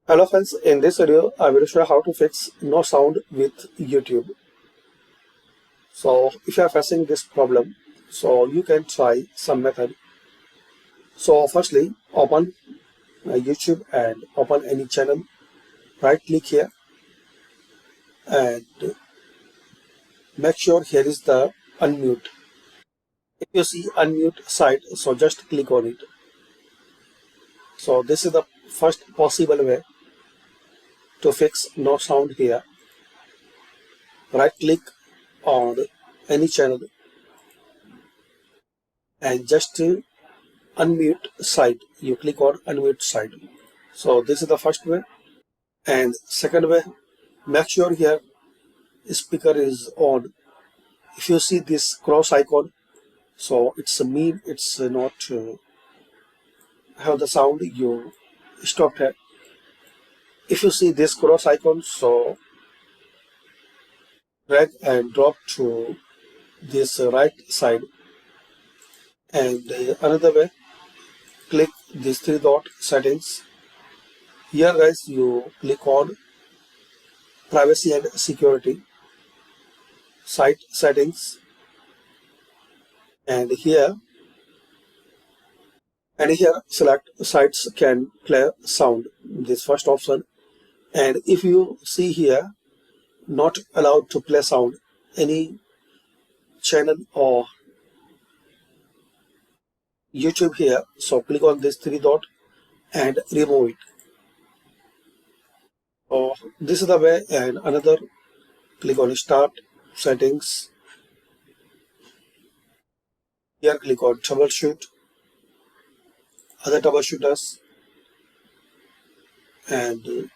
Hello friends, in this video I will show you how to fix no sound with YouTube. So if you are facing this problem, so you can try some method. So firstly, open YouTube and open any channel. Right click here and make sure here is the unmute. If you see unmute site, so just click on it. So this is the first possible way to fix no sound here. Right click on any channel and just unmute side. You click on unmute side. So this is the first way. And second way, make sure here speaker is on. If you see this cross icon, so it's mean it's not have the sound. You stop here. If you see this cross icon, so drag and drop to this right side. And another way, click this three dot settings. Here guys, you click on privacy and security, site settings, and here select sites can play sound, this first option. And if you see here not allowed to play sound any channel or YouTube here, so click on this three dot and remove it. So this is the way. And another, click on start settings. Here click on troubleshoot, other troubleshooters, and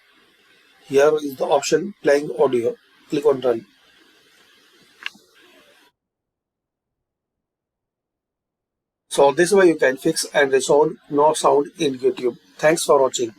here is the option playing audio. Click on run. So this way you can fix and resolve no sound in YouTube. Thanks for watching.